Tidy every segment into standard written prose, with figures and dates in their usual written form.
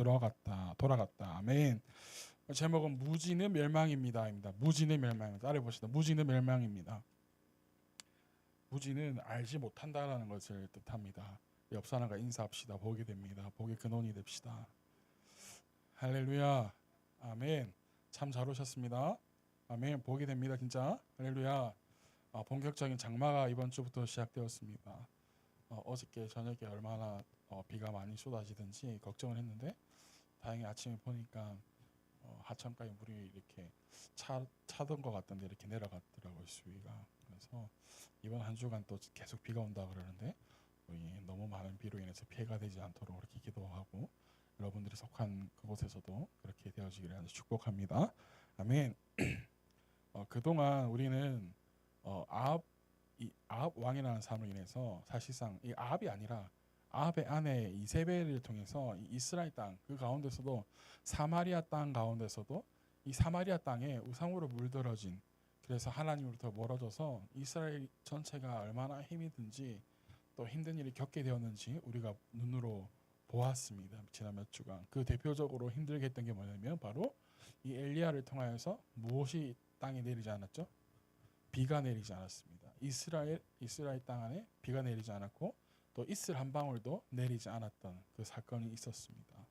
돌아갔다. 아멘. 제목은 무지는 멸망입니다입니다. 무지는 멸망입니다. 따라해 봅시다. 무지는 멸망입니다. 무지는 알지 못한다라는 것을 뜻합니다. 옆 사람과 인사합시다. 복이 됩니다. 복의 근원이 됩시다. 할렐루야. 아멘. 참 잘 오셨습니다. 아멘. 복이 됩니다. 진짜. 할렐루야. 본격적인 장마가 이번 주부터 시작되었습니다. 어저께 저녁에 얼마나 비가 많이 쏟아지든지 걱정을 했는데 다행히 아침에 보니까 하천가에 물이 이렇게 차던 것 같던데 이렇게 내려갔더라고요. 수위가. 그래서 이번 한 주간 또 계속 비가 온다 그러는데 너무 많은 비로 인해서 피해가 되지 않도록 그렇게 기도하고 여러분들이 속한 그곳에서도 그렇게 되어지기를 축복합니다. 아멘. 그동안 우리는 아합 왕이라는 사람으로 인해서 사실상 이 아합이 아니라 아합의 아내 이세벨을 통해서 이 이스라엘 땅 그 가운데서도 사마리아 땅 가운데서도 이 사마리아 땅에 우상으로 물들어진, 그래서 하나님으로부터 멀어져서 이스라엘 전체가 얼마나 힘이 든지 또 힘든 일이 겪게 되었는지 우리가 눈으로 보았습니다. 지난 몇 주간. 그 대표적으로 힘들게 했던 게 뭐냐면 바로 이 엘리야를 통하여서 무엇이 땅에 내리지 않았죠? 비가 내리지 않았습니다. 이스라엘 땅 안에 비가 내리지 않았고 또 이슬 한 방울도 내리지 않았던 그 사건이 있었습니다.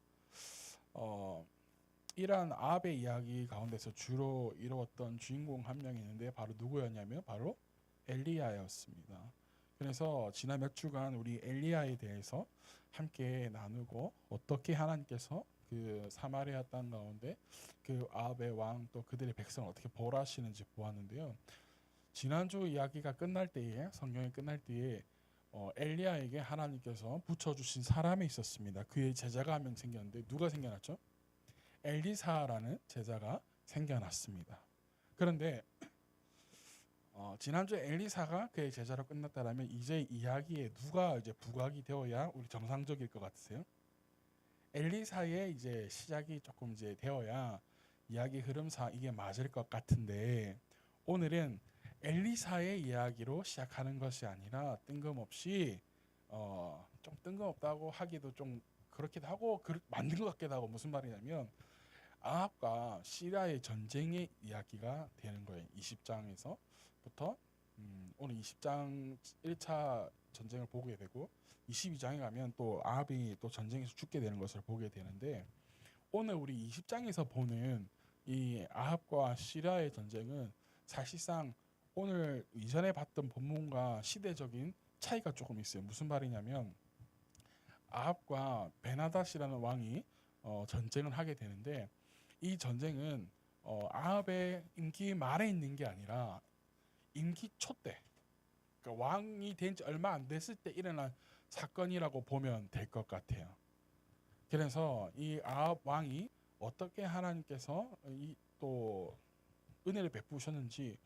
이러한 아합의 이야기 가운데서 주로 이루었던 주인공 한 명이 있는데 바로 누구였냐면 바로 엘리야였습니다. 그래서 지난 몇 주간 우리 엘리야에 대해서 함께 나누고 어떻게 하나님께서 그 사마리아 땅 가운데 그 아합의 왕 또 그들의 백성을 어떻게 벌하시는지 보았는데요. 지난주 이야기가 끝날 때에, 성경이 끝날 때에 엘리야에게 하나님께서 붙여주신 사람이 있었습니다. 그의 제자가 한 명 생겼는데 누가 생겨났죠? 엘리사라는 제자가 생겨났습니다. 그런데 지난주에 엘리사가 그의 제자로 끝났다라면 이제 이야기에 누가 이제 부각이 되어야 우리 정상적일 것 같으세요? 엘리사의 이제 시작이 조금 이제 되어야 이야기 흐름상 이게 맞을 것 같은데 오늘은 엘리사의 이야기로 시작하는 것이 아니라 뜬금없이 좀 뜬금없다고 하기도 좀 그렇기도 하고 만든 것 같기도 하고, 무슨 말이냐면 아합과 시리아의 전쟁의 이야기가 되는 거예요. 20장에서부터 오늘 20장 1차 전쟁을 보게 되고 22장에 가면 또 아합이 또 전쟁에서 죽게 되는 것을 보게 되는데, 오늘 우리 20장에서 보는 이 아합과 시리아의 전쟁은 사실상 오늘 이전에 봤던 본문과 시대적인 차이가 조금 있어요. 무슨 말이냐면 아합과 베나닷이라는 왕이 전쟁을 하게 되는데 이 전쟁은 아합의 임기 말에 있는 게 아니라 임기 초 때, 그러니까 왕이 된 지 얼마 안 됐을 때 일어난 사건이라고 보면 될 것 같아요. 그래서 이 아합 왕이 어떻게 하나님께서 또 은혜를 베푸셨는지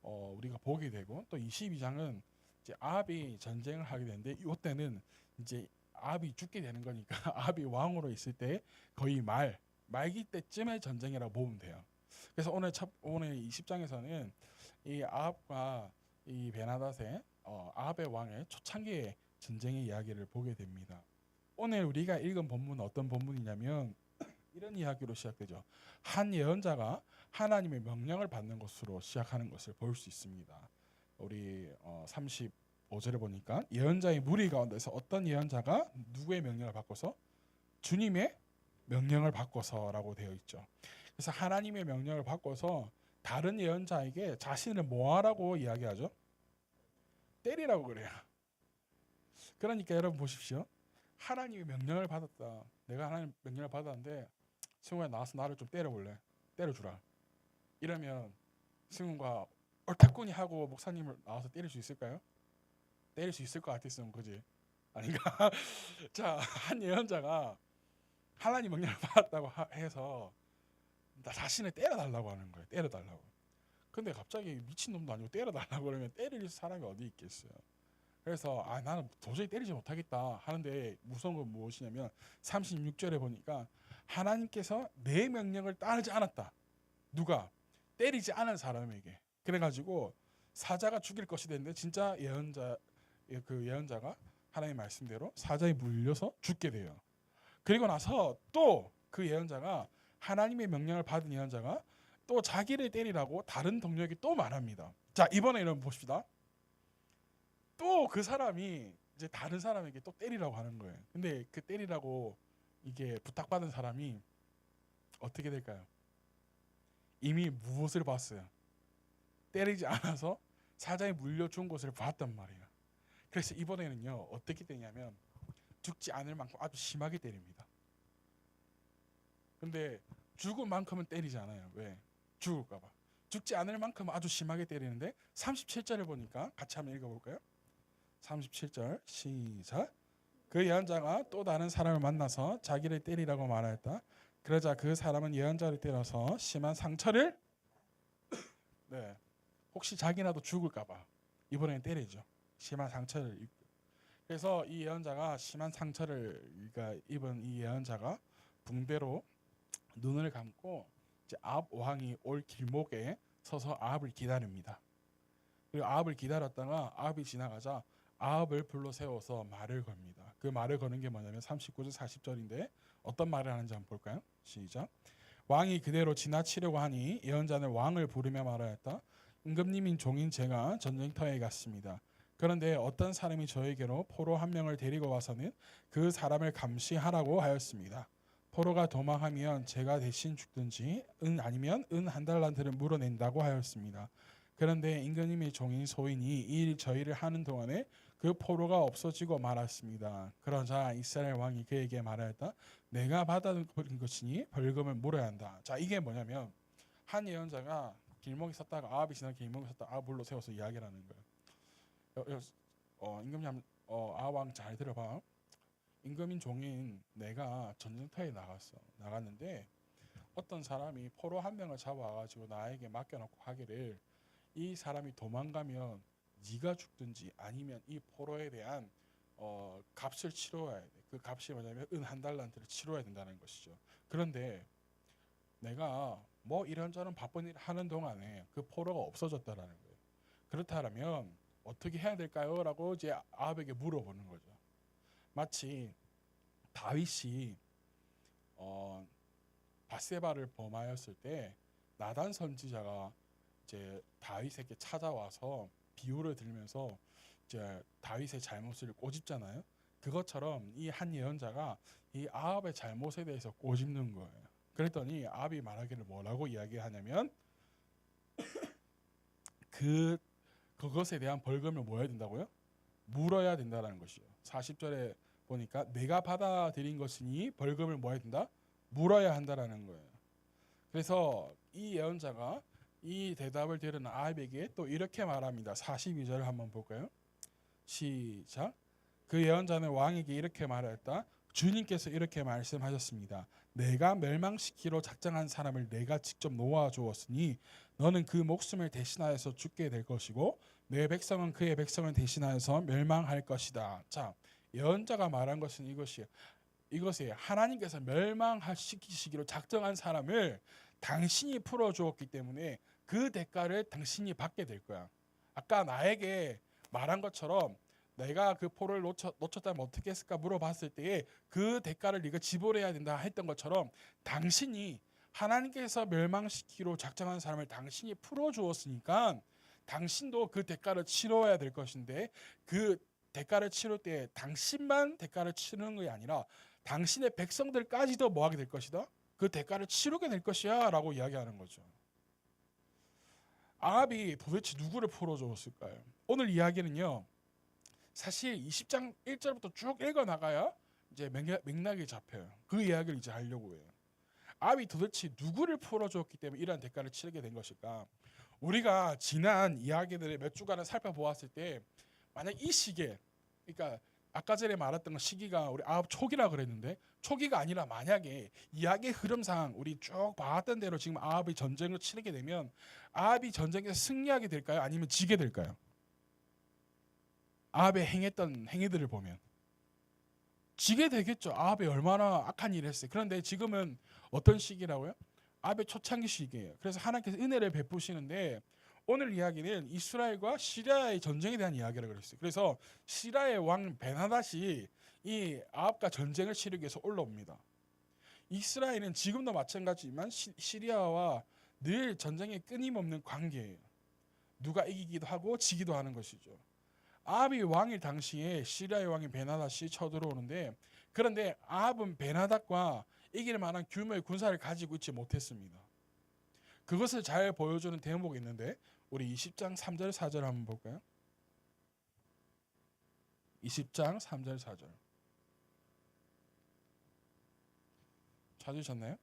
우리가 보게 되고, 또 22장은 이제 아합이 전쟁을 하게 되는데 이때는 이제 아합이 죽게 되는 거니까 아합이 왕으로 있을 때 거의 말기 때쯤의 전쟁이라고 보면 돼요. 그래서 오늘 20장에서는 이 아합과 이 베나닷의 아합의 왕의 초창기의 전쟁의 이야기를 보게 됩니다. 오늘 우리가 읽은 본문은 어떤 본문이냐면 이런 이야기로 시작되죠. 한 예언자가 하나님의 명령을 받는 것으로 시작하는 것을 볼 수 있습니다. 우리 35절에 보니까 예언자의 무리 가운데서 어떤 예언자가 누구의 명령을 받고서? 주님의 명령을 받고서라고 되어 있죠. 그래서 하나님의 명령을 받고서 다른 예언자에게 자신을 뭐하라고 이야기하죠? 때리라고 그래요. 그러니까 여러분 보십시오. 하나님의 명령을 받았다. 내가 하나님 명령을 받았는데 승우야 나와서 나를 좀 때려볼래? 때려주라. 이러면 승우가 얼타꾸니 하고 목사님을 나와서 때릴 수 있을까요? 때릴 수 있을 것 같았으면 그지? 아닌가? 자, 한 예언자가 하나님 명령을 받았다고 해서 나 자신을 때려달라고 하는 거예요. 때려달라고. 근데 갑자기 미친놈도 아니고 때려달라고 그러면 때릴 사람이 어디 있겠어요. 그래서 나는 도저히 때리지 못하겠다 하는데 무서운 건 무엇이냐면 36절에 보니까 하나님께서 내 명령을 따르지 않았다. 누가? 때리지 않은 사람에게. 그래가지고 사자가 죽일 것이 됐는데 진짜 예언자가 하나님의 말씀대로 사자에 물려서 죽게 돼요. 그리고 나서 또 그 예언자가 하나님의 명령을 받은 예언자가 또 자기를 때리라고 다른 동력이 또 말합니다. 자, 이번에는 봅시다. 또 그 사람이 이제 다른 사람에게 또 때리라고 하는 거예요. 근데 그 때리라고 이게 부탁받은 사람이 어떻게 될까요? 이미 무엇을 봤어요? 때리지 않아서 사자에 물려 죽은 것을 봤단 말이에요. 그래서 이번에는요, 어떻게 되냐면 죽지 않을 만큼 아주 심하게 때립니다. 근데 죽을 만큼은 때리지 않아요. 왜? 죽을까 봐. 죽지 않을 만큼 아주 심하게 때리는데 37절을 보니까 같이 한번 읽어볼까요? 37절 시작. 그 예언자가 또 다른 사람을 만나서 자기를 때리라고 말하였다. 그러자 그 사람은 예언자를 때려서 심한 상처를 네, 혹시 자기라도 죽을까 봐 이번에는 때리죠. 심한 상처를 입고. 그래서 이 예언자가 심한 상처를 입은 이 예언자가 붕대로 눈을 감고 이제 아합 왕이 올 길목에 서서 아합을 기다립니다. 그리고 아합을 기다렸다가 아합이 지나가자 아합을 불러 세워서 말을 겁니다. 그 말을 거는 게 뭐냐면 39절 40절인데 어떤 말을 하는지 한번 볼까요? 시작. 왕이 그대로 지나치려고 하니 예언자는 왕을 부르며 말하였다. 임금님인 종인 제가 전쟁터에 갔습니다. 그런데 어떤 사람이 저에게로 포로 한 명을 데리고 와서는 그 사람을 감시하라고 하였습니다. 포로가 도망하면 제가 대신 죽든지 아니면 은 한 달란트를 물어낸다고 하였습니다. 그런데 임금님의 종인 소인이 이 저희를 하는 동안에 그 포로가 없어지고 말았습니다. 그러자 이스라엘 왕이 그에게 말하였다. 내가 받아들인 것이니 벌금을 물어야 한다. 자, 이게 뭐냐면 한 예언자가 길목에 섰다가 아합이 지나 길목에 섰다가 아합 불러 세워서 이야기를 하는 거예요. 임금님 아합 왕 잘 들어봐. 임금인 종인 내가 전쟁터에 나갔는데 어떤 사람이 포로 한 명을 잡아와가지고 나에게 맡겨놓고 하기를 이 사람이 도망가면 네가 죽든지 아니면 이 포로에 대한 값을 치러야 돼. 그 값이 뭐냐면 은 한 달란트를 치러야 된다는 것이죠. 그런데 내가 뭐 이런저런 바쁜 일 하는 동안에 그 포로가 없어졌다라는 거예요. 그렇다면 어떻게 해야 될까요? 라고 이제 아합에게 물어보는 거죠. 마치 다윗이 밧세바를 범하였을 때 나단 선지자가 이제 다윗에게 찾아와서 비유를 들면서 이제 다윗의 잘못을 꼬집잖아요. 그것처럼 이 한 예언자가 이 아합의 잘못에 대해서 꼬집는 거예요. 그랬더니 아합이 말하기를 뭐라고 이야기하냐면 그것에 대한 벌금을 뭐 해야 된다고요? 물어야 된다는 것이요. 40절에 보니까 내가 받아들인 것이니 벌금을 뭐 해야 된다? 물어야 한다라는 거예요. 그래서 이 예언자가 이 대답을 들은 아합에게 또 이렇게 말합니다. 42절을 한번 볼까요? 시작. 그 예언자는 왕에게 이렇게 말하였다. 주님께서 이렇게 말씀하셨습니다. 내가 멸망시키러 작정한 사람을 내가 직접 놓아주었으니 너는 그 목숨을 대신하여서 죽게 될 것이고 내 백성은 그의 백성을 대신하여서 멸망할 것이다. 자, 예언자가 말한 것은 이것이 하나님께서 멸망시키시기로 작정한 사람을 당신이 풀어주었기 때문에 그 대가를 당신이 받게 될 거야. 아까 나에게 말한 것처럼 내가 그 포를 놓쳤다면 어떻게 했을까 물어봤을 때에 그 대가를 네가 지불해야 된다 했던 것처럼 당신이 하나님께서 멸망시키기로 작정한 사람을 당신이 풀어주었으니까 당신도 그 대가를 치러야 될 것인데 그 대가를 치를 때 당신만 대가를 치르는 게 아니라 당신의 백성들까지도 뭐하게 될 것이다? 그 대가를 치르게 될 것이야 라고 이야기하는 거죠. 아합이 도대체 누구를 풀어줬을까요? 오늘 이야기는요. 사실 20장 1절부터 쭉 읽어나가야 이제 맥락이 잡혀요. 그 이야기를 이제 하려고 해요. 아합이 도대체 누구를 풀어줬기 때문에 이러한 대가를 치르게 된 것일까? 우리가 지난 이야기들을 몇 주간을 살펴보았을 때 만약 이 시기에 그러니까 아까 전에 말했던 시기가 우리 아합 초기라 그랬는데 초기가 아니라 만약에 이야기의 흐름상 우리 쭉 봤던 대로 지금 아합이 전쟁을 치르게 되면 아합이 전쟁에서 승리하게 될까요? 아니면 지게 될까요? 아합이 행했던 행위들을 보면 지게 되겠죠. 아합이 얼마나 악한 일을 했어요. 그런데 지금은 어떤 시기라고요? 아합의 초창기 시기예요. 그래서 하나님께서 은혜를 베푸시는데 오늘 이야기는 이스라엘과 시리아의 전쟁에 대한 이야기라고 그랬어요. 그래서 시리아의 왕 베나닷이 이 아합과 전쟁을 치르기 위해서 올라옵니다. 이스라엘은 지금도 마찬가지지만 시리아와 늘 전쟁에 끊임없는 관계예요. 누가 이기기도 하고 지기도 하는 것이죠. 아합이 왕일 당시에 시리아의 왕이 베나닷이 쳐들어오는데, 그런데 아합은 베나닷과 이길 만한 규모의 군사를 가지고 있지 못했습니다. 그것을 잘 보여주는 대목이 있는데 우리 20장 3절 4절 한번 볼까요? 20장 3절 4절 찾으셨나요?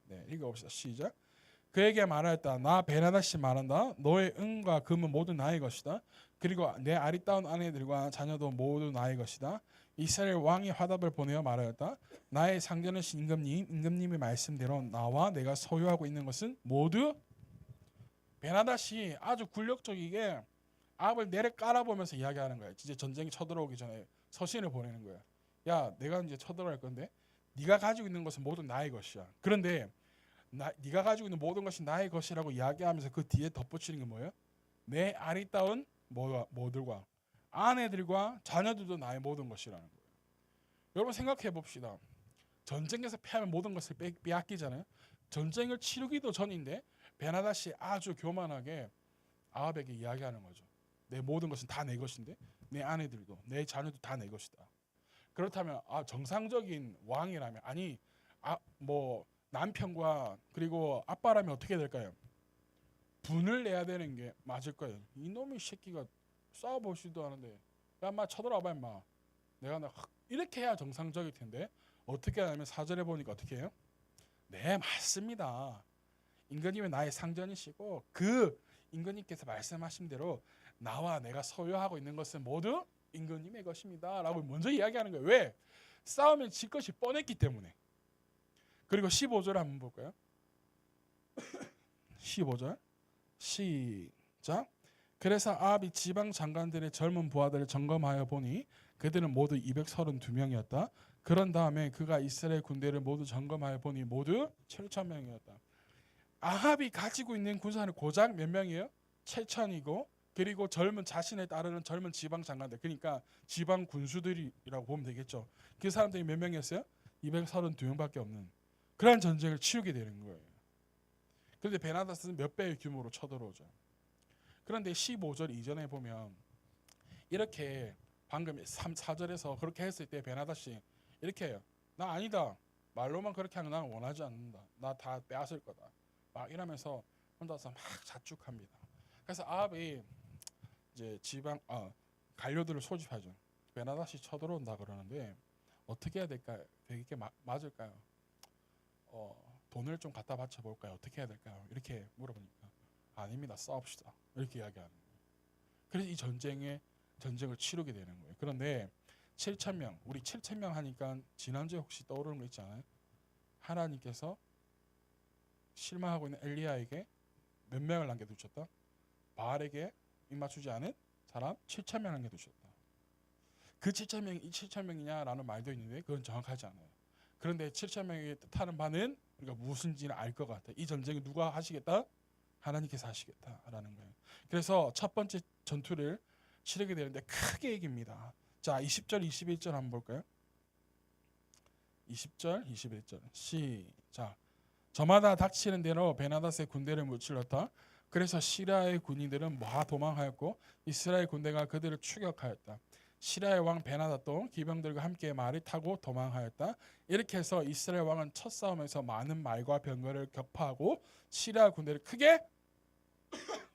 네, 읽어봅시다. 시작. 그에게 말하였다. 나 베나닷이 말한다. 너의 은과 금은 모두 나의 것이다. 그리고 내 아리따운 아내들과 자녀도 모두 나의 것이다. 이스라엘 왕이 화답을 보내어 말하였다. 나의 상전이신 임금님의 말씀대로 나와 내가 소유하고 있는 것은 모두. 베나닷이 아주 굴욕적이게 아합을 내려 깔아보면서 이야기하는 거예요. 진짜 전쟁이 쳐들어오기 전에 서신을 보내는 거예요. 야, 내가 이제 쳐들어갈 건데 네가 가지고 있는 것은 모두 나의 것이야. 그런데 네가 가지고 있는 모든 것이 나의 것이라고 이야기하면서 그 뒤에 덧붙이는 게 뭐예요? 내 아리따운 모들과 아내들과 자녀들도 나의 모든 것이라는 거예요. 여러분 생각해 봅시다. 전쟁에서 패하면 모든 것을 빼앗기잖아요. 전쟁을 치르기도 전인데 베나닷이 아주 교만하게 아합에게 이야기하는 거죠. 내 모든 것은 다 내 것인데 내 아내들도 내 자녀도 다 내 것이다. 그렇다면 정상적인 왕이라면, 아니 뭐 남편과 그리고 아빠라면 어떻게 될까요? 분을 내야 되는 게 맞을 거예요. 이놈의 새끼가 싸워보지도 않은데 야 인마 쳐들어와봐 인마. 내가 이렇게 해야 정상적일 텐데 어떻게 하냐면 4절에 보니까 어떻게 해요? 네, 맞습니다. 임금님은 나의 상전이시고 그 임금님께서 말씀하신 대로 나와 내가 소유하고 있는 것은 모두 임금님의 것입니다 라고 먼저 이야기하는 거예요. 왜? 싸우면 질 것이 뻔했기 때문에. 그리고 15절 한번 볼까요? 15절 시작. 그래서 아합이 지방 장관들의 젊은 부하들을 점검하여 보니 그들은 모두 232명이었다. 그런 다음에 그가 이스라엘 군대를 모두 점검하여 보니 모두 7,000명이었다. 아합이 가지고 있는 군사는 고작 몇 명이에요? 7,000이고, 그리고 자신에 따르는 젊은 지방 장관들, 그러니까 지방 군수들이라고 보면 되겠죠. 그 사람들이 몇 명이었어요? 232명밖에 없는 그런 전쟁을 치르게 되는 거예요. 그런데 베나닷은 몇 배의 규모로 쳐들어오죠. 그런데 15절 이전에 보면 이렇게 방금 4절에서 그렇게 했을 때 베나닷이 이렇게 해요. 나 아니다. 말로만 그렇게 하는 나는 원하지 않는다. 나 다 빼앗을 거다. 막 이러면서 혼자서 막 자축합니다. 그래서 아합이 이제 관료들을 소집하죠. 베나닷이 쳐들어온다 그러는데 어떻게 해야 될까요? 되게 맞을까요? 돈을 좀 갖다 바쳐 볼까요? 어떻게 해야 될까요? 이렇게 물어보니까 아닙니다. 싸웁시다. 이렇게 이야기하는 거예요. 그래서 이 전쟁을 치르게 되는 거예요. 그런데 7,000명, 우리 7,000명 하니까 지난주에 혹시 떠오르는 거 있지 않아요? 하나님께서 실망하고 있는 엘리야에게 몇 명을 남겨두셨다? 바알에게 입맞추지 않은 사람 7,000명 남겨두셨다. 그 7,000명이 이 7,000명이냐라는 말도 있는데 그건 정확하지 않아요. 그런데 7,000명이 뜻하는 바는 우리가 무슨지는 알 것 같아요. 이 전쟁을 누가 하시겠다? 하나님께서 하시겠다라는 거예요. 그래서 첫 번째 전투를 치르게 되는데 크게 이깁니다. 자, 20절 21절 한번 볼까요? 20절 21절 시작. 저마다 닥치는 대로 베나닷의 군대를 무찔렀다. 그래서 시리아의 군인들은 다 도망하였고 이스라엘 군대가 그들을 추격하였다. 시리아의 왕 베나닷도 기병들과 함께 말을 타고 도망하였다. 이렇게 해서 이스라엘 왕은 첫 싸움에서 많은 말과 병거를 격파하고 시리아 군대를 크게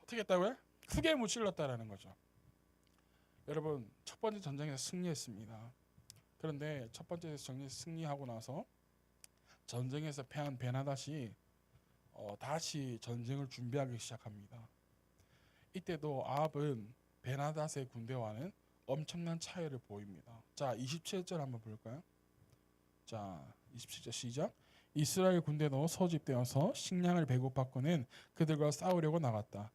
어떻게 했다고요? 크게 무찔렀다라는 거죠. 여러분, 첫 번째 전쟁에서 승리했습니다. 그런데 첫 번째 전쟁에서 승리하고 나서 전쟁에서 패한 베나닷이 다시 전쟁을 준비하기 시작합니다. 이때도 아합은 베나닷의 군대와는 엄청난 차이를 보입니다. 자, 27절 한번 볼까요? 자, 27절 시작. 이스라엘 군대도 소집되어서 식량을 배고팠고는 그들과 싸우려고 나갔다.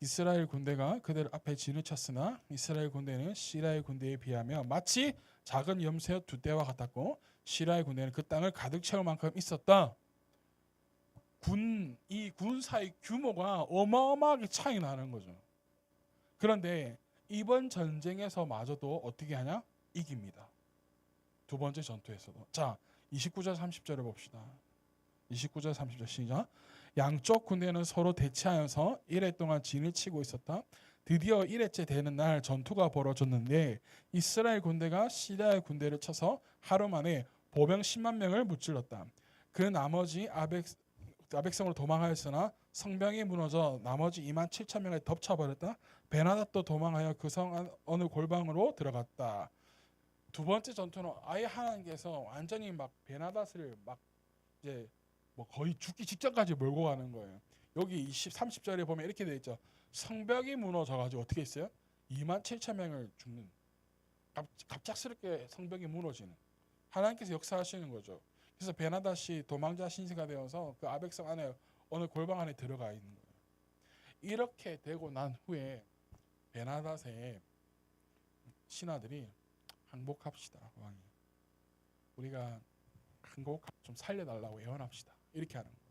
이스라엘 군대가 그들 앞에 진을 쳤으나 이스라엘 군대는 시리아의 군대에 비하며 마치 작은 염소 두 떼와 같았고 시리아의 군대는 그 땅을 가득 채울 만큼 있었다. 이 군사의 규모가 어마어마하게 차이 나는 거죠. 그런데 이번 전쟁에서마저도 어떻게 하냐? 이깁니다. 두 번째 전투에서도. 자, 29절 30절을 봅시다. 29절 30절 시작. 양쪽 군대는 서로 대치하여서 이래 동안 진을 치고 있었다. 드디어 1회째 되는 날 전투가 벌어졌는데 이스라엘 군대가 시리아의 군대를 쳐서 하루 만에 보병 10만 명을 무찔렀다. 그 나머지 아벡성으로 도망하였으나 성벽이 무너져 나머지 2만 7천 명을 덮쳐버렸다. 베나닷도 도망하여 그 성 어느 골방으로 들어갔다. 두 번째 전투는 아예 하나님께서 완전히 막 베나닷을 막 이제 뭐 거의 죽기 직전까지 몰고 가는 거예요. 여기 30절에 보면 이렇게 돼 있죠. 성벽이 무너져가지고 어떻게 했어요? 2만 7천 명을 죽는, 갑작스럽게 성벽이 무너지는 하나님께서 역사하시는 거죠. 그래서 베나닷이 도망자 신세가 되어서 그 아벡성 안에 어느 골방 안에 들어가 있는 거예요. 이렇게 되고 난 후에 베나닷의 신하들이 항복합시다. 왕이 우리가 항복 좀 살려달라고 애원합시다. 이렇게 하는 거예요.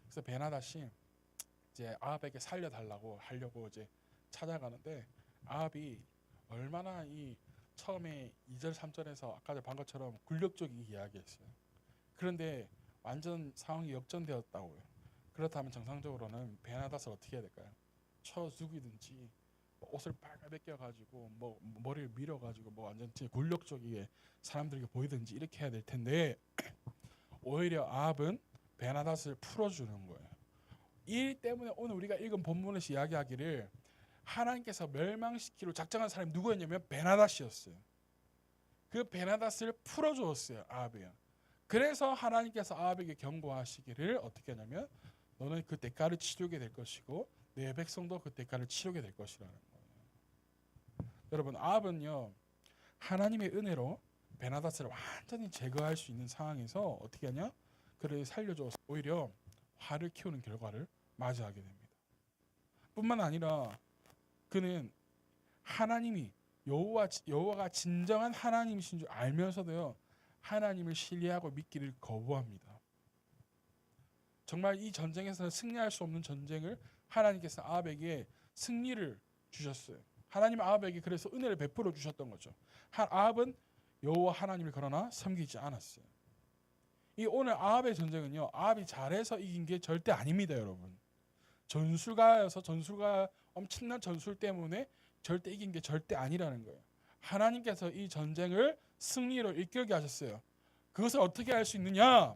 그래서 베나닷이 이제 아합에게 살려달라고 하려고 이제 찾아가는데 아합이 얼마나 이 처음에 2절 3절에서 아까 반 것처럼 굴욕적이게 이야기했어요. 그런데 완전 상황이 역전되었다고요. 그렇다면 정상적으로는 베나닷을 어떻게 해야 될까요? 쳐 죽이든지 옷을 빨갛게 벗겨가지고 뭐 머리를 밀어가지고 뭐 완전 굴욕적이게 사람들에게 보이든지 이렇게 해야 될 텐데 오히려 아합은 베나닷을 풀어주는 거예요. 이 때문에 오늘 우리가 읽은 본문에서 이야기하기를 하나님께서 멸망시키로 작정한 사람이 누구였냐면 베나닷이었어요. 그 베나닷을 풀어주었어요. 아합이요. 그래서 하나님께서 아합에게 경고하시기를 어떻게 하냐면 너는 그 대가를 치르게 될 것이고 내 백성도 그 대가를 치르게 될 것이라는 거예요. 여러분 아합은요 하나님의 은혜로 베나닷을 완전히 제거할 수 있는 상황에서 어떻게 하냐? 그를 살려줘서 오히려 화를 키우는 결과를 맞이하게 됩니다. 뿐만 아니라 그는 하나님이 여호와가 진정한 하나님이신 줄 알면서도요 하나님을 신뢰하고 믿기를 거부합니다. 정말 이 전쟁에서는 승리할 수 없는 전쟁을 하나님께서 아합에게 승리를 주셨어요. 하나님 아합에게 그래서 은혜를 베풀어 주셨던 거죠. 아합은 여호와 하나님을 그러나 섬기지 않았어요. 이 오늘 아합의 전쟁은요 아합이 잘해서 이긴 게 절대 아닙니다. 여러분 전술가여서 전술가 엄청난 전술 때문에 절대 이긴 게 절대 아니라는 거예요. 하나님께서 이 전쟁을 승리로 이끌게 하셨어요. 그것을 어떻게 할 수 있느냐?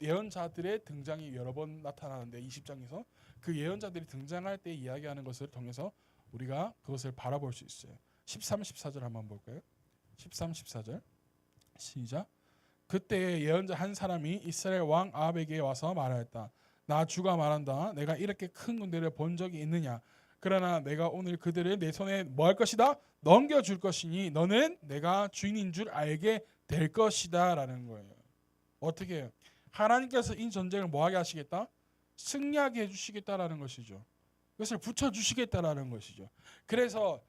예언자들의 등장이 여러 번 나타나는데 20장에서 그 예언자들이 등장할 때 이야기하는 것을 통해서 우리가 그것을 바라볼 수 있어요. 13, 14절 한번 볼까요? 13, 14절 시작. 그때 예언자 한 사람이 이스라엘 왕 아합에게 와서 말하였다. 나 주가 말한다. 내가 이렇게 큰 군대를 본 적이 있느냐? 그러나 내가 오늘 그들을 내 손에 뭐 할 것이다? 넘겨줄 것이니 너는 내가 주인인 줄 알게 될 것이다 라는 거예요. 어떻게 해요? 하나님께서 이 전쟁을 뭐하게 하시겠다? 승리하게 해주시겠다라는 것이죠. 그것을 붙여주시겠다라는 것이죠. 그래서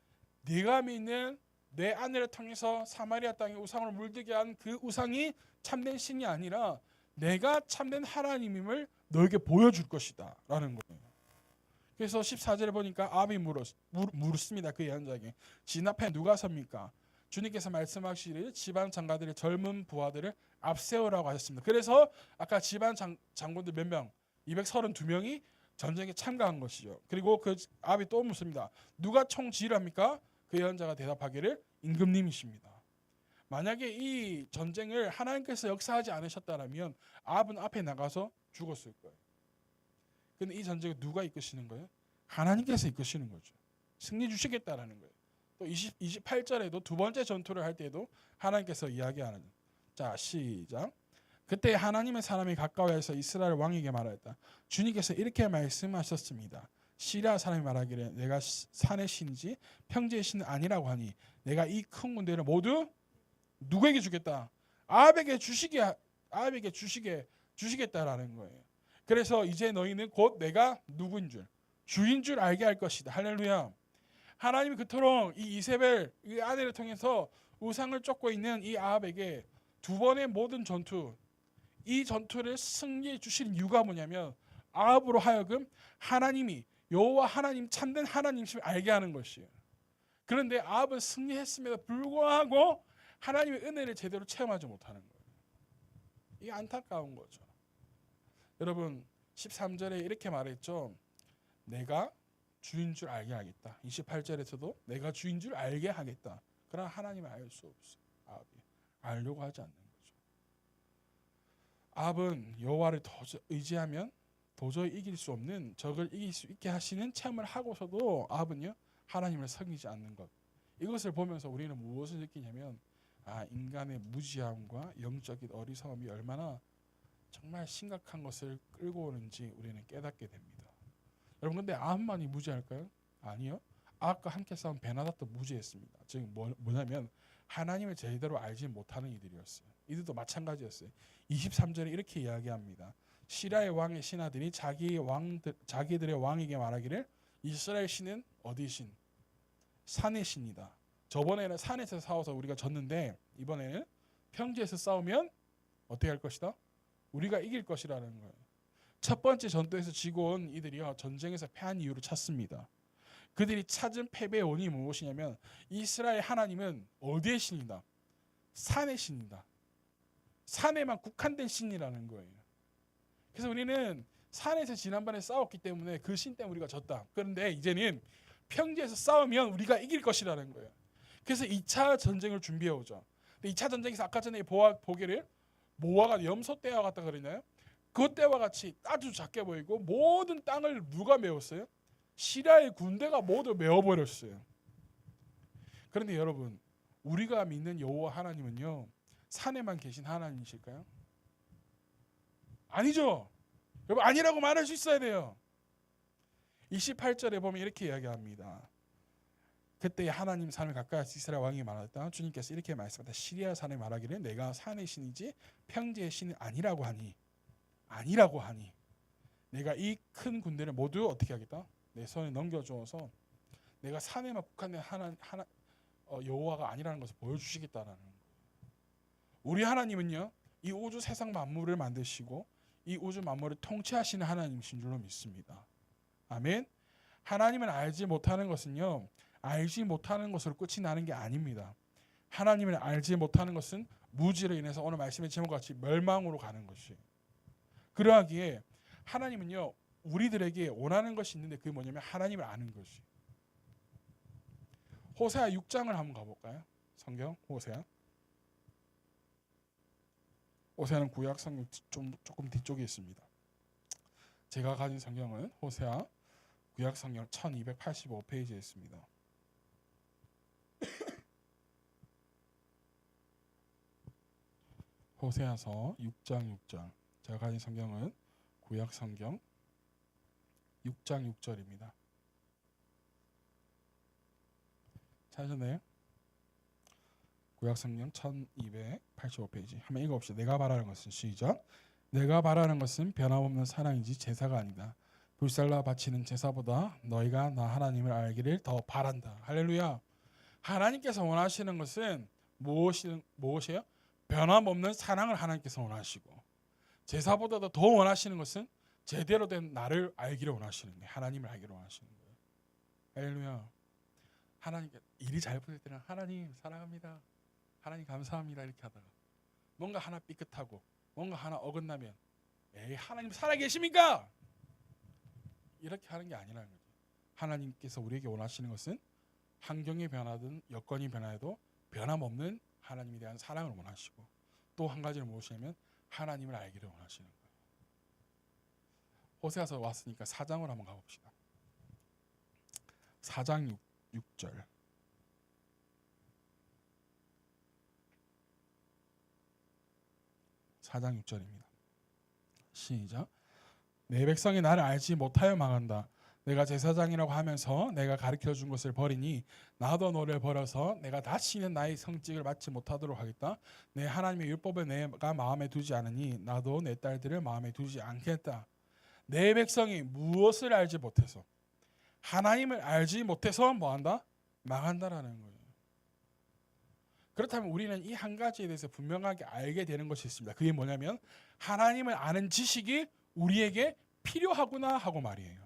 네가 믿는 내 아내를 통해서 사마리아 땅에 우상을 물들게 한 그 우상이 참된 신이 아니라 내가 참된 하나님임을 너에게 보여줄 것이다 라는 거예요. 그래서 14절에 보니까 아합이 물었습니다. 그 예언자에게 진 앞에 누가 섭니까? 주님께서 말씀하시기를 집안 장가들의 젊은 부하들을 앞세우라고 하셨습니다. 그래서 아까 집안 장군들 몇 명? 232명이 전쟁에 참가한 것이죠. 그리고 그 아합이 또 묻습니다. 누가 총지휘를 합니까? 그 예언자가 대답하기를 임금님이십니다. 만약에 이 전쟁을 하나님께서 역사하지 않으셨다면 아합은 앞에 나가서 죽었을 거예요. 근데 이 전쟁을 누가 이끄시는 거예요? 하나님께서 이끄시는 거죠. 승리 주시겠다라는 거예요. 또 28절에도 두 번째 전투를 할 때에도 하나님께서 이야기하는. 자, 시작. 그때 하나님의 사람이 가까워해서 이스라엘 왕에게 말하였다. 주님께서 이렇게 말씀하셨습니다. 시리아 사람이 말하기를 내가 산의 신이지 평지의 신은 아니라고 하니 내가 이 큰 군대를 모두 누구에게 주겠다? 아합에게 주시겠다라는 거예요. 그래서 이제 너희는 곧 내가 누구인 줄 주인 줄 알게 할 것이다. 할렐루야. 하나님이 그토록 이 이세벨 이 아내를 통해서 우상을 쫓고 있는 이 아합에게 두 번의 모든 전투 이 전투를 승리해 주신 이유가 뭐냐면 아합으로 하여금 하나님이 여호와 하나님 참된 하나님임을 알게 하는 것이에요. 그런데 아합은 승리했음에도 불구하고 하나님의 은혜를 제대로 체험하지 못하는 거예요. 이게 안타까운 거죠. 여러분 13절에 이렇게 말했죠. 내가 주인 줄 알게 하겠다. 28절에서도 내가 주인 줄 알게 하겠다. 그러나 하나님을 알 수 없어요. 아합이 알려고 하지 않는 거죠. 아합은 여호와를 의지하면 도저히 이길 수 없는 적을 이길 수 있게 하시는 체험을 하고서도 아합은요 하나님을 섬기지 않는 것. 이것을 보면서 우리는 무엇을 느끼냐면 인간의 무지함과 영적인 어리석음이 얼마나 정말 심각한 것을 끌고 오는지 우리는 깨닫게 됩니다. 여러분 근데 아합만이 무지할까요? 아니요. 아합과 함께 싸운 베나닷도 무지했습니다. 즉 뭐냐면 하나님을 제대로 알지 못하는 이들이었어요. 이들도 마찬가지였어요. 23절에 이렇게 이야기합니다. 시라의 왕의 신하들이 자기들의 왕에게 말하기를 이스라엘 신은 어디 신? 산의 신이다. 저번에는 산에서 싸워서 우리가 졌는데 이번에는 평지에서 싸우면 어떻게 할 것이다? 우리가 이길 것이라는 거예요. 첫 번째 전투에서 지고 온 이들이요 전쟁에서 패한 이유를 찾습니다. 그들이 찾은 패배의 원인이 무엇이냐면 이스라엘 하나님은 어디의 신이다? 산의 신이다. 산에만 국한된 신이라는 거예요. 그래서 우리는 산에서 지난번에 싸웠기 때문에 그 신 때문에 우리가 졌다. 그런데 이제는 평지에서 싸우면 우리가 이길 것이라는 거예요. 그래서 2차 전쟁을 준비해 오죠. 2차 전쟁에서 아까 전에 보기를 모아가 염소 떼와 같다 그러나요? 그 때와 같이 아주 작게 보이고 모든 땅을 누가 메웠어요? 시리아의 군대가 모두 메워버렸어요. 그런데 여러분 우리가 믿는 여호와 하나님은요 산에만 계신 하나님이실까요? 아니죠. 여러분 아니라고 말할 수 있어야 돼요. 28절에 보면 이렇게 이야기합니다. 그때 하나님 산을 가까이 이스라엘 왕이 말했다. 주님께서 이렇게 말씀하셨다. 시리아 산에 말하기를 내가 산의 신이지 평지의 신이 아니라고 하니 내가 이 큰 군대를 모두 어떻게 하겠다? 내 손에 넘겨주어서 내가 산에만 국한된 여호와가 아니라는 것을 보여주시겠다라는 거예요. 우리 하나님은요 이 우주 세상 만물을 만드시고 이 우주 만물을 통치하시는 하나님이신 줄로 믿습니다. 아멘. 하나님을 알지 못하는 것은요 알지 못하는 것으로 끝이 나는 게 아닙니다. 하나님을 알지 못하는 것은 무지로 인해서 오늘 말씀의 제목과 같이 멸망으로 가는 것이에요. 그러하기에 하나님은요 우리들에게 원하는 것이 있는데 그게 뭐냐면 하나님을 아는 것이에요. 호세아 6장을 한번 가볼까요? 성경 호세아는 구약 성경 조금 뒤쪽에 있습니다. 제가 가진 성경은 호세아 구약 성경 1285페이지에 있습니다. 호세아서 6장 6절. 제가 가진 성경은 구약 성경 6장 6절입니다. 찾으셨나요? 구약 성경 1285페이지. 한번 읽어봅시다. 내가 바라는 것은 시작. 내가 바라는 것은 변함없는 사랑이지 제사가 아니다. 불살라 바치는 제사보다 너희가 나 하나님을 알기를 더 바란다. 할렐루야. 하나님께서 원하시는 것은 무엇이에요? 변함없는 사랑을 하나님께서 원하시고 제사보다도 더 원하시는 것은 제대로 된 나를 알기를 원하시는 거예요. 하나님을 알기를 원하시는 거예요. 할렐루야. 하나님께 일이 잘 풀릴 때는 하나님 사랑합니다. 하나님 감사합니다. 이렇게 하다가 뭔가 하나 삐끗하고 뭔가 하나 어긋나면 에이 하나님 살아계십니까? 이렇게 하는 게 아니라는 거죠. 하나님께서 우리에게 원하시는 것은 환경이 변하든 여건이 변화해도 변함없는 하나님에 대한 사랑을 원하시고 또 한 가지는 무엇이냐면 하나님을 알기를 원하시는 거예요. 호세아서 왔으니까 4장으로 한번 가봅시다. 4장 6절. 4장 6절입니다. 시작. 내 백성이 나를 알지 못하여 망한다. 내가 제사장이라고 하면서 내가 가르쳐준 것을 버리니 나도 너를 버려서 내가 다시는 나의 성직을 맡지 못하도록 하겠다. 내 하나님의 율법을 내가 마음에 두지 않으니 나도 내 딸들을 마음에 두지 않겠다. 내 백성이 무엇을 알지 못해서 하나님을 알지 못해서 뭐한다? 망한다라는 거예요. 그렇다면 우리는 이 한 가지에 대해서 분명하게 알게 되는 것이 있습니다. 그게 뭐냐면 하나님을 아는 지식이 우리에게 필요하구나 하고 말이에요.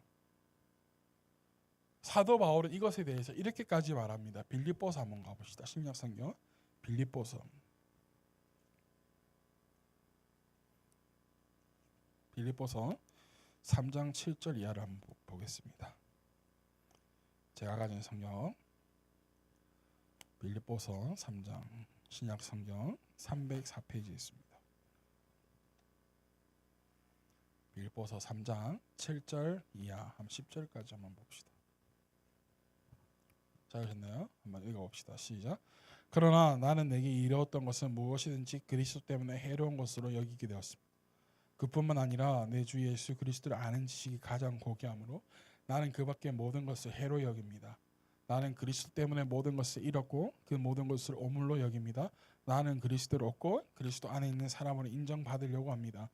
사도 바울은 이것에 대해서 이렇게까지 말합니다. 빌립보서 한번 가봅시다. 신약성경 빌립보서 3장 7절 이하를 한번 보겠습니다. 제가 가진 성경 빌립보서 3장 신약 성경 304페이지에 있습니다. 빌립보서 3장 7절 이하 한 10절까지 한번 봅시다. 잘하셨나요? 한번 읽어봅시다. 시작. 그러나 나는 내게 이르렀던 것은 무엇이든지 그리스도 때문에 해로운 것으로 여기게 되었습니다. 그뿐만 아니라 내 주 예수 그리스도를 아는 지식이 가장 고귀하므로 나는 그 밖의 모든 것을 해로 여깁니다. 나는 그리스도 때문에 모든 것을 잃었고 그 모든 것을 오물로 여깁니다. 나는 그리스도를 얻고 그리스도 안에 있는 사람으로 인정받으려고 합니다.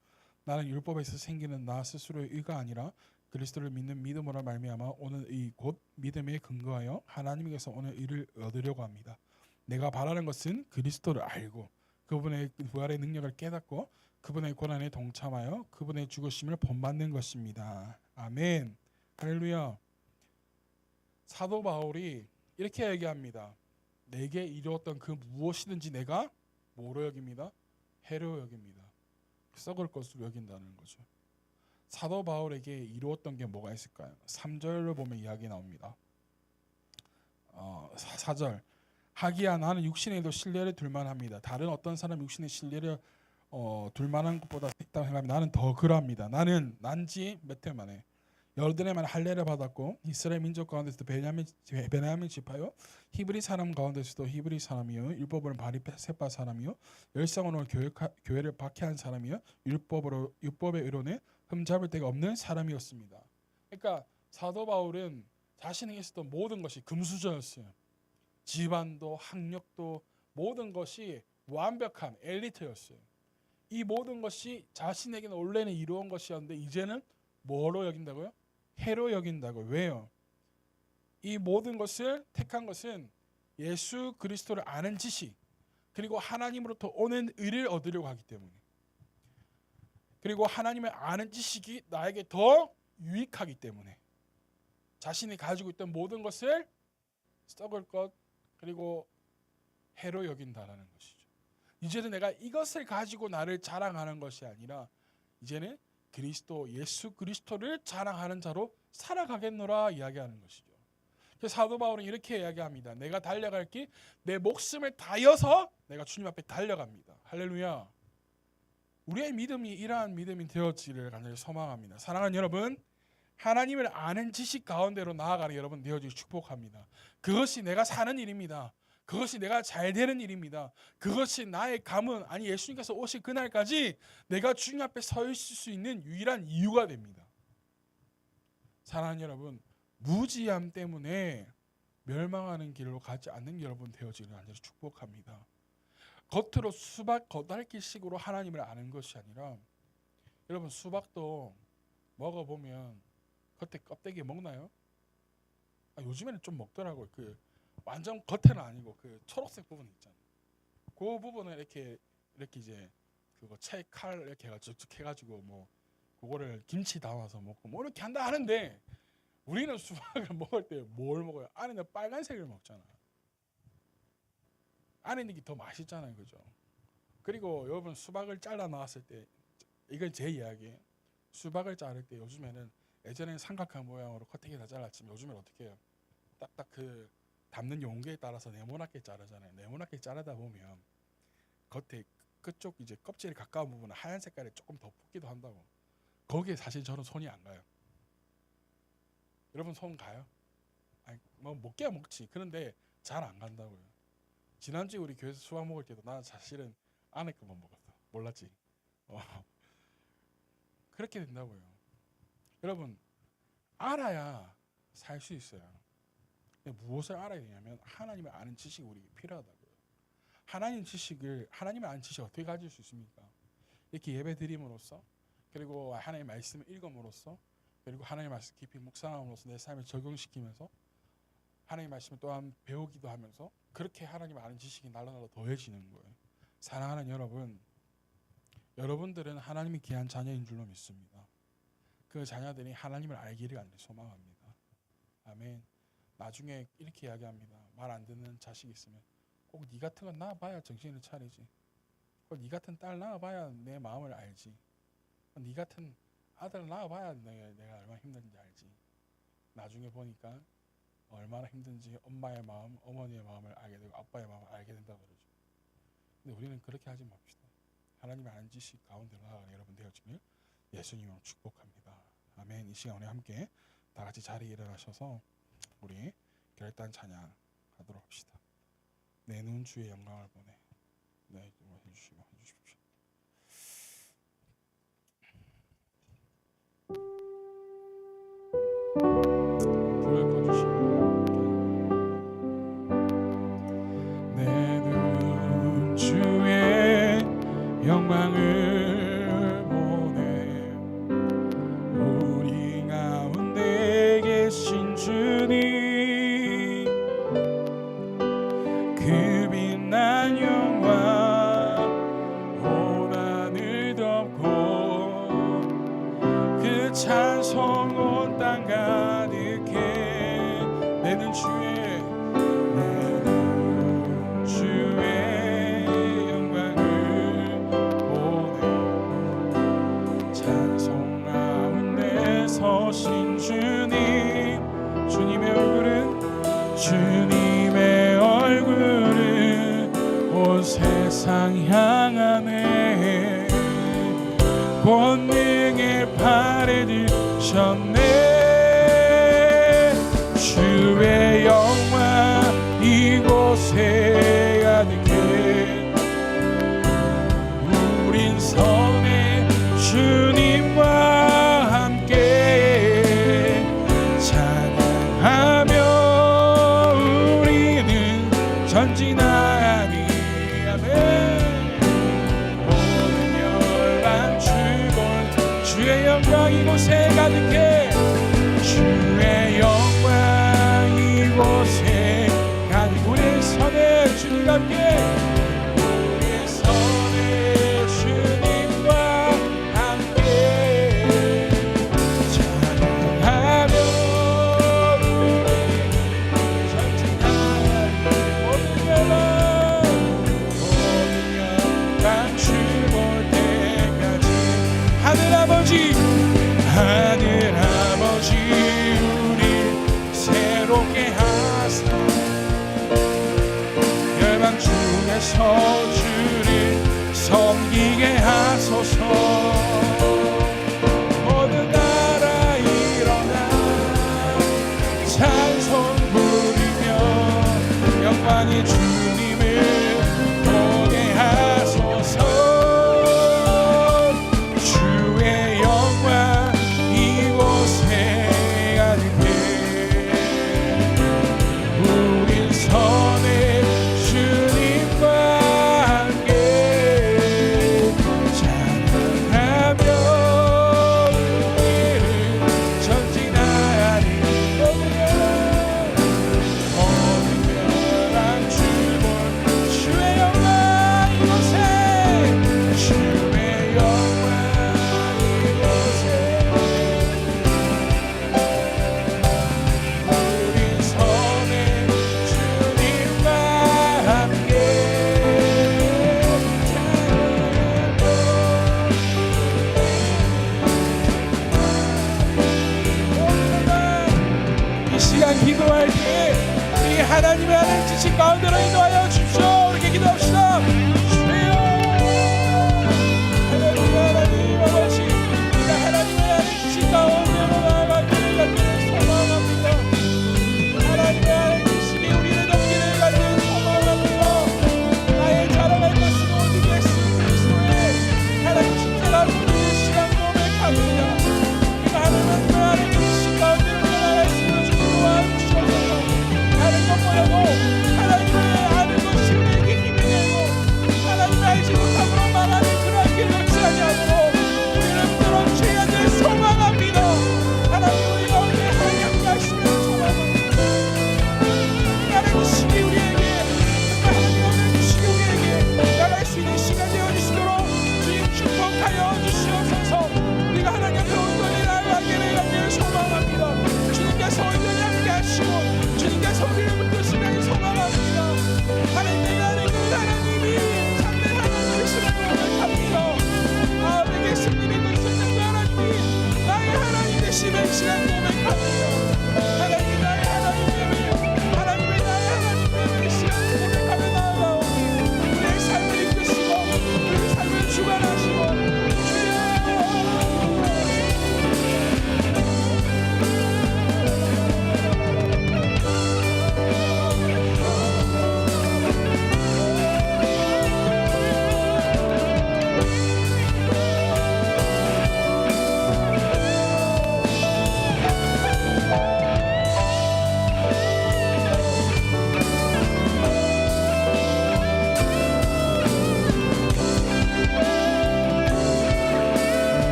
나는 율법에서 생기는 나 스스로의 의가 아니라 그리스도를 믿는 믿음으로 말미암아 오는 의 곧 믿음에 근거하여 하나님께서 오는 의를 얻으려고 합니다. 내가 바라는 것은 그리스도를 알고 그분의 부활의 능력을 깨닫고 그분의 고난에 동참하여 그분의 죽으심을 본받는 것입니다. 아멘. 할렐루야. 사도 바울이 이렇게 얘기합니다. 내게 이루었던 그 무엇이든지 내가 뭐로 여깁니다? 해로 여깁니다. 썩을 것으로 여긴다는 거죠. 사도 바울에게 이루었던 게 뭐가 있을까요? 3절을 보면 이야기 나옵니다. 4절 하기야 나는 육신에도 신뢰를 둘만합니다. 다른 어떤 사람 육신의 신뢰를 둘만한 것보다 있다고 생각합니다. 나는 더 그러합니다. 나는 난지 몇 해 만에 열흘에 만에 할례를 받았고 이스라엘 민족 가운데서도 베냐민 지파요 히브리 사람 가운데서도 히브리 사람이요 율법으로 바리새파 사람이요 열성으로 교회를 박해한 사람이요 율법의 의로는 흠잡을 데가 없는 사람이었습니다. 그러니까 사도 바울은 자신에게 있었던 모든 것이 금수저였어요. 집안도 학력도 모든 것이 완벽한 엘리트였어요. 이 모든 것이 자신에게는 원래는 이루어온 것이었는데 이제는 뭐로 여긴다고요? 해로 여긴다고요. 왜요? 이 모든 것을 택한 것은 예수 그리스도를 아는 지식 그리고 하나님으로부터 오는 의를 얻으려고 하기 때문에 그리고 하나님을 아는 지식이 나에게 더 유익하기 때문에 자신이 가지고 있던 모든 것을 썩을 것 그리고 해로 여긴다라는 것이죠. 이제는 내가 이것을 가지고 나를 자랑하는 것이 아니라 이제는 그리스도 예수 그리스도를 자랑하는 자로 살아가겠노라 이야기하는 것이죠. 그래서 사도 바울은 이렇게 이야기합니다. 내가 달려갈 길 내 목숨을 다여서 내가 주님 앞에 달려갑니다. 할렐루야. 우리의 믿음이 이러한 믿음이 되어지기를 간절히 소망합니다. 사랑하는 여러분, 하나님을 아는 지식 가운데로 나아가는 여러분 되어지기 축복합니다. 그것이 내가 사는 일입니다. 그것이 내가 잘 되는 일입니다. 그것이 나의 가문 아니 예수님께서 오실 그날까지 내가 주님 앞에 서 있을 수 있는 유일한 이유가 됩니다. 사랑하는 여러분, 무지함 때문에 멸망하는 길로 가지 않는 여러분 되어지기를 간절히 축복합니다. 겉으로 수박 겉핥기식으로 하나님을 아는 것이 아니라 여러분 수박도 먹어보면 겉에 껍데기 먹나요? 요즘에는 좀 먹더라고요. 그 완전 겉에는 아니고 그 초록색 부분 있잖아요. 그 부분을 이렇게 이제 그거 채 칼 이렇게 해가지고 쭉 해가지고 뭐 그거를 김치 담아서 먹고 뭐 이렇게 한다 하는데 우리는 수박을 먹을 때 뭘 먹어요? 안에는 빨간색을 먹잖아. 안에 있는 게 더 맛있잖아요, 그죠? 그리고 여러분 수박을 잘라 나왔을 때 이건 제 이야기예요. 수박을 자를 때 요즘에는 예전에는 삼각형 모양으로 커팅이 다 잘랐지만 요즘엔 어떻게 해요? 딱딱 그 담는 용기에 따라서 네모나게 자르잖아요. 네모나게 자르다 보면 겉에 끝쪽 이제 껍질 가까운 부분은 하얀 색깔이 조금 더 붙기도 한다고. 거기에 사실 저는 손이 안 가요. 여러분 손 가요? 아니, 뭐 먹기야 먹지. 그런데 잘 안 간다고요. 지난주에 우리 교회에서 수박 먹을 때도 나 사실은 안에 것만 먹었어. 몰랐지. 그렇게 된다고요. 여러분 알아야 살 수 있어요. 무엇을 알아야 되냐면 하나님을 아는 지식이 우리에게 필요하다고요. 하나님을 아는 지식을 어떻게 가질 수 있습니까? 이렇게 예배 드림으로써 그리고 하나님의 말씀을 읽음으로써 그리고 하나님의 말씀 깊이 묵상함으로써 내 삶에 적용시키면서 하나님의 말씀을 또한 배우기도 하면서 그렇게 하나님을 아는 지식이 날로 더해지는 거예요. 사랑하는 여러분, 여러분들은 하나님이 귀한 자녀인 줄로 믿습니다. 그 자녀들이 하나님을 알기를 간절히 소망합니다. 아멘. 나중에 이렇게 이야기합니다. 말 안 듣는 자식이 있으면 꼭 네 같은 건 낳아봐야 정신을 차리지. 꼭 네 같은 딸 낳아봐야 내 마음을 알지. 네 같은 아들 낳아봐야 내가 얼마나 힘든지 알지. 나중에 보니까 얼마나 힘든지 엄마의 마음, 어머니의 마음을 알게 되고 아빠의 마음을 알게 된다고 그러죠. 근데 우리는 그렇게 하지 맙시다. 하나님의 안지식 가운데 나아가는 여러분 되어지길 예수님으로 축복합니다. 아멘. 이 시간 우리 함께 다 같이 자리에 일어나셔서 우리 결단 찬양 하도록 합시다. 내 눈 주의 영광을 보내. 네, 해주십시오. 불을 꺼주시고 내 눈 주의 영광을 보내. 우리 가운데 계신 주님 그 빛난 영광 온 하늘 덮고 그 찬송 온 땅 가득해. 내 눈 주의 영광을 보내. 찬송 가운데 서신 주님 주님의 얼굴은 온 세상 향하네. 권능의 팔에 드셨네. 주의 영광 이곳에 가득해. 우린 선해 주님과 함께 찬양하며 우리는 전진하니. 아멘. 모든 열방 주볼 주의 영광 이곳에 가득해. 주의 영광 이곳에 가득. 우리의 선해 주님과 함께. 우리의 선해 주님과 함께 찬양하며 우리 전진하니. 모든 영광 주볼 때까지. 하늘아버지 우리 새롭게 하사 열방 중에서 주를 섬기게 하소서. 모든 나라 일어나 찬송 부리며 영광의 주님을 보게 하소서. 주의 영광 이곳에 가득해. 우린 선해 주님과 함께 찬양하며 우리를 전진하니. 모든 멸한 주볼 주의 영광 이곳에. 주의 영광 이곳에. 우린 선해 주님과 함께 찬양하며. 이 시간 기도할 때 우리 하나님의 하나님 지신 가운데로 인도하여 주십시오. 이렇게 기도합시다. 주여 하나님 아버지, 우리가 하나님의 하나님 지신 가운데로 나아가기를 간절히 소망합니다. 하나님의 하나님 지시기 우리를 돕기를 간절히 소망합니다. 나의 자랑할 것은 오직 예수 그리스도의 하나님 십자가 보내는 시간 고백합니다. 우리가 하나님의 하나님 지신 가운데로 나아갈 수 있는 주님 도와주셔서 다른 것 보여도 하나님의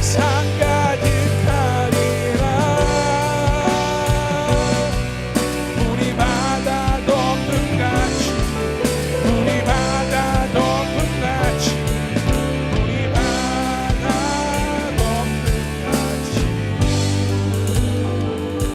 세상